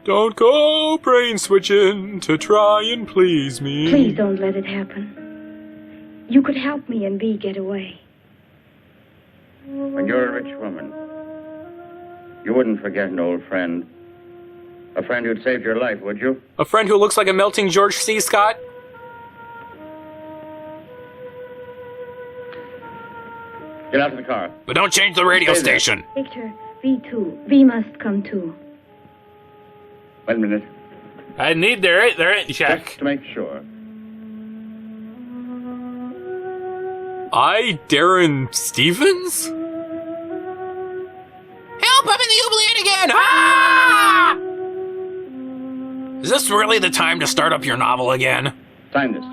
Don't go brain switching to try and please me. Please don't let it happen. You could help me and V get away. When you're a rich woman, you wouldn't forget an old friend. A friend who'd saved your life, would you? A friend who looks like a melting George C. Scott? Get out of the car. But don't change the radio Stay there. station. Victor, V too. V must come too. Wait a minute. I need the right check. Just to make sure. Darren Stevens? Help, I'm in the oubliette again! Ah! Is this really the time to start up your novel again? Sign this.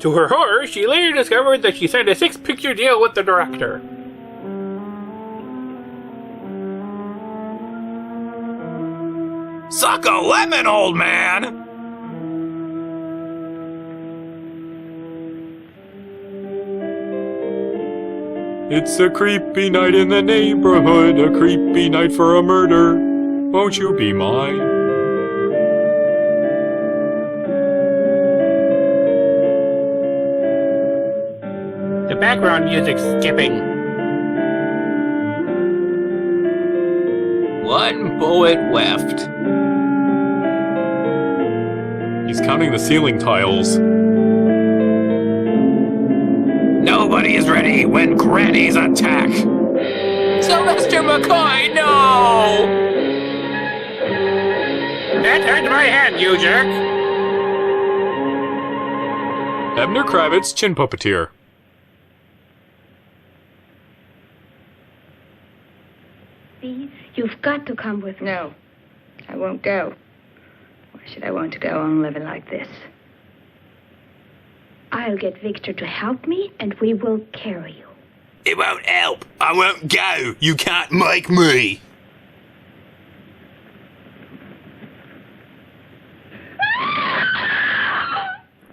To her horror, she later discovered that she signed a 6-picture deal with the director. Suck a lemon, old man! It's a creepy night in the neighborhood, a creepy night for a murder. Won't you be mine? The background music's skipping. One bullet left. He's counting the ceiling tiles. Nobody is ready when grannies attack. Sylvester McCoy, no! That hurt my hand, you jerk. Abner Kravitz, Chin Puppeteer. Bee, you've got to come with me. No, I won't go. Why should I want to go on living like this? I'll get Victor to help me, and we will carry you. It won't help. I won't go. You can't make me.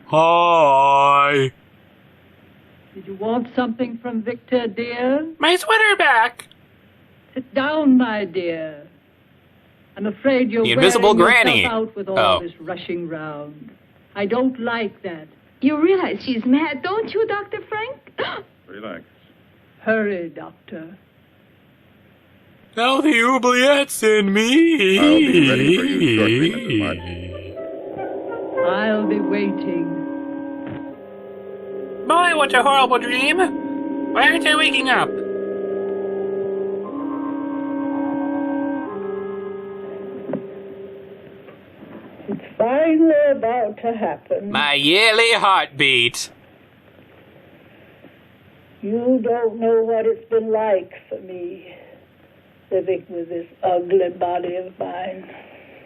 Hi. Did you want something from Victor, dear? My sweater back. Sit down, my dear. I'm afraid you're The invisible wearing granny. yourself out with all this rushing round. I don't like that. You realize she's mad, don't you, Dr. Frank? Relax. Hurry, Doctor. Now the oubliettes in me. I'll be ready for you shortly, Mrs. March. I'll be waiting. Boy, what a horrible dream. Why aren't I waking up? It's finally about to happen. My yearly heartbeat. You don't know what it's been like for me, living with this ugly body of mine.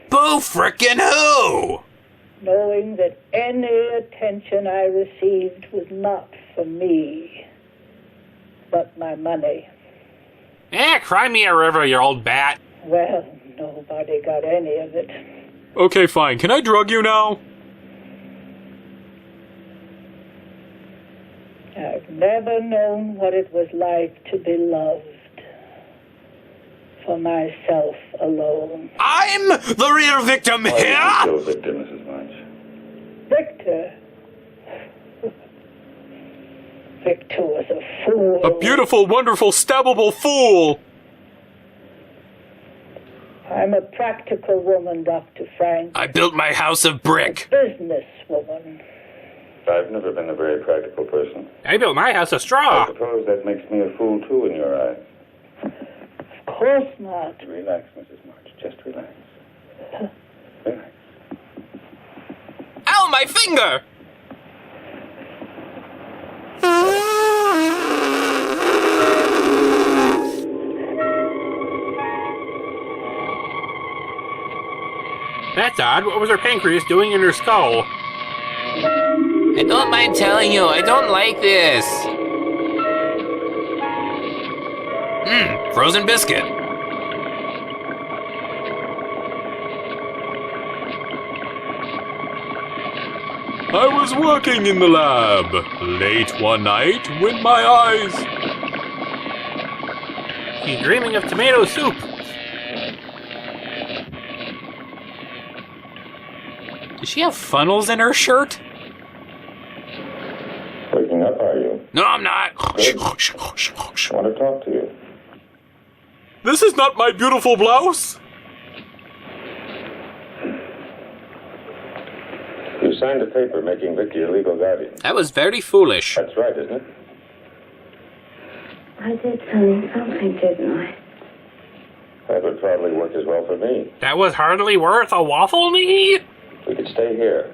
Boo frickin' who? Knowing that any attention I received was not for me, but my money. Cry me a river, you old bat. Well, nobody got any of it. Okay, fine. Can I drug you now? I've never known what it was like to be loved. For myself alone. I'm the real victim Why here! are you still a victim, Mrs. March? Victor. Victor was a fool. A beautiful, wonderful, stabbable fool! I'm a practical woman, Dr. Frank. I built my house of brick. Business woman. I've never been a very practical person. I built my house of I straw. suppose that makes me a fool, too, in your eyes. Of course not. Relax, Mrs. March. Just relax. Relax. Ow, my finger! That's odd. What was her pancreas doing in her skull? I don't mind telling you, I don't like this. Frozen biscuit. I was working in the lab late one night when my eyes... He's dreaming of tomato soup. Does she have funnels in her shirt? Waking up, are you? No, I'm not. Good. I want to talk to you. This is not my beautiful blouse! You signed a paper making Vicky your legal guardian. That was very foolish. That's right, isn't it? I did something, didn't I? That would probably work as well for me. That was hardly worth a waffle knee. We could stay here.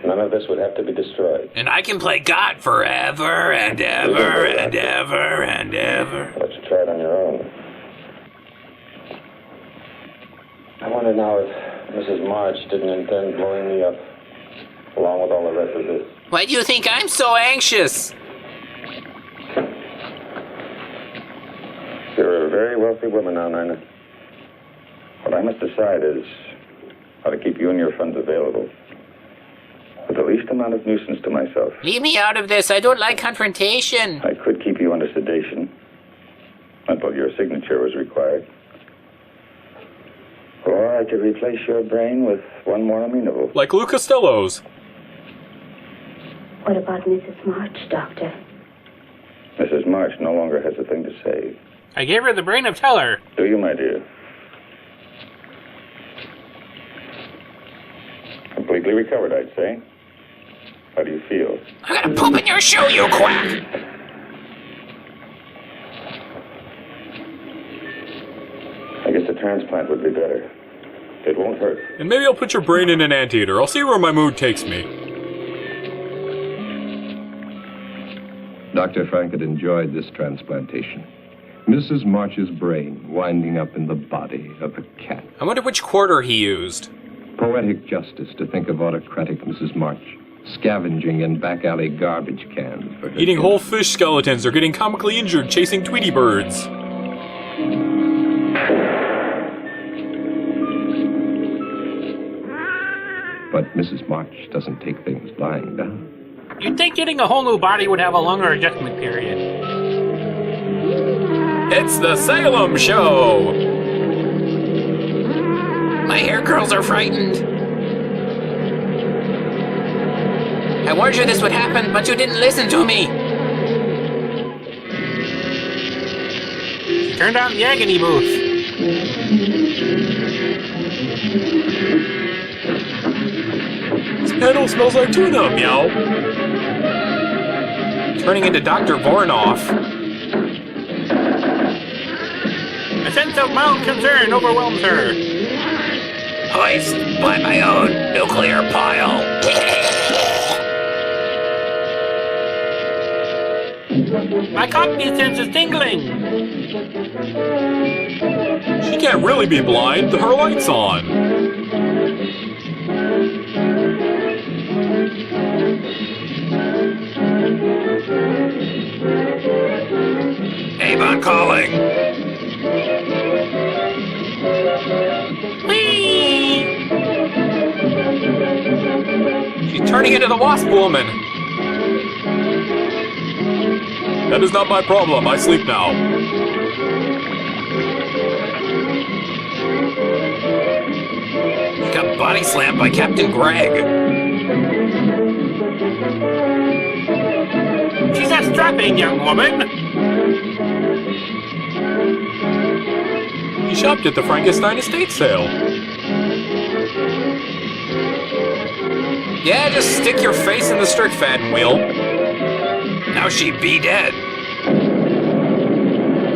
None of this would have to be destroyed. And I can play God forever and ever and ever and ever. Let you try it on your own. I wonder now if Mrs. March didn't intend blowing me up, along with all the rest of this. Why do you think I'm so anxious? You're a very wealthy woman now, Nina. What I must decide is how to keep you and your funds available with the least amount of nuisance to myself. Leave me out of this. I don't like confrontation. I could keep you under sedation until your signature was required. Or I could replace your brain with one more amenable. Like Lou Costello's. What about Mrs. March, Doctor? Mrs. March no longer has a thing to say. I gave her the brain of Teller. Do you, my dear? Completely recovered, I'd say. How do you feel? I'm gonna poop in your shoe, you quack! I guess a transplant would be better. It won't hurt. And maybe I'll put your brain in an anteater. I'll see where my mood takes me. Dr. Frank had enjoyed this transplantation. Mrs. March's brain winding up in the body of a cat. I wonder which quarter he used. Poetic justice to think of autocratic Mrs. March scavenging in back alley garbage cans. For her Eating kids. whole fish skeletons or getting comically injured chasing Tweety birds. But Mrs. March doesn't take things lying down. You'd think getting a whole new body would have a longer adjustment period. It's the Salem Show! My hair curls are frightened. I warned you this would happen, but you didn't listen to me. Turned on the agony booth. This panel smells like tuna, meow. Turning into Dr. Vornoff. A sense of mild concern overwhelms her. Hoist by my own nuclear pile. My cognizance is tingling. She can't really be blind. Her light's on. Avon calling. Whee! She's turning into the Wasp Woman. That is not my problem. I sleep now. Got body slammed by Captain Greg. She's a strapping young woman. He shopped at the Frankenstein estate sale. Yeah, just stick your face in the Strickfaden wheel. Now she be dead.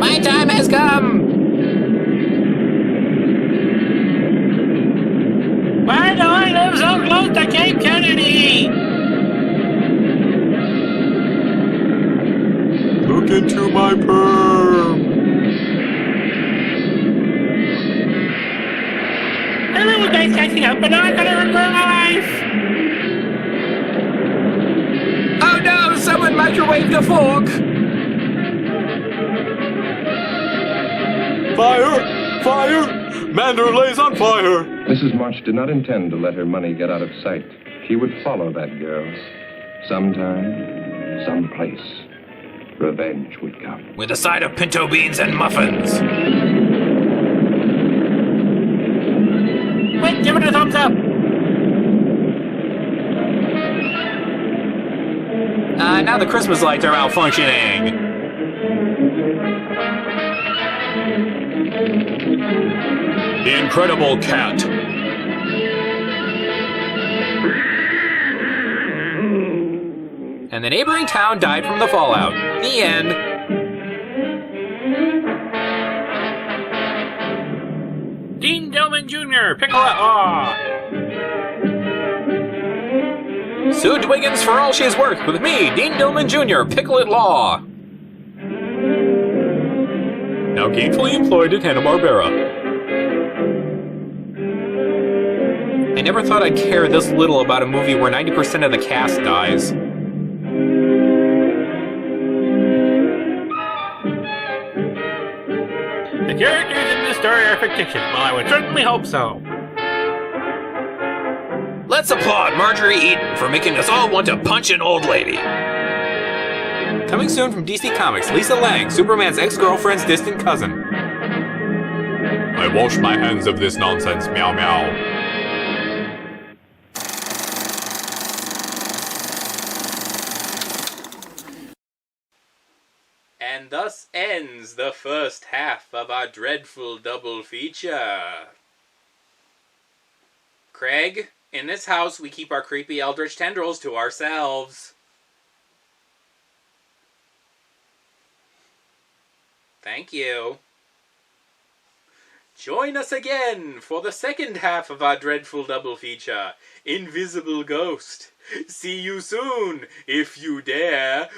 My time has come! Why do I live so close to Cape Kennedy? Look into my perm. Hello, guys, catching up, and I'm gonna regret my life. Oh no, someone microwaved a fork! Fire! Fire! Manderley's on fire! Mrs. March did not intend to let her money get out of sight. She would follow that girl. Sometime, someplace, revenge would come. With a side of pinto beans and muffins. Wait, give it a thumbs up. Now the Christmas lights are malfunctioning. The Incredible Cat. And the neighboring town died from the fallout. The end. Dean Dillman Jr., Pickle Sue Dwiggins for all she's worth with me, Dean Dillman Jr., Pickle at Law. Now gainfully employed at Hanna-Barbera. I never thought I'd care this little about a movie where 90% of the cast dies. The characters in this story are fictitious. Well, I would certainly hope so. Let's applaud Marjorie Eaton for making us all want to punch an old lady. Coming soon from DC Comics, Lisa Lang, Superman's ex-girlfriend's distant cousin. I wash my hands of this nonsense, meow meow. And thus ends the first half of our dreadful double feature. Craig, In this house, we keep our creepy eldritch tendrils to ourselves. Thank you. Join us again for the second half of our dreadful double feature, Invisible Ghost. See you soon, if you dare.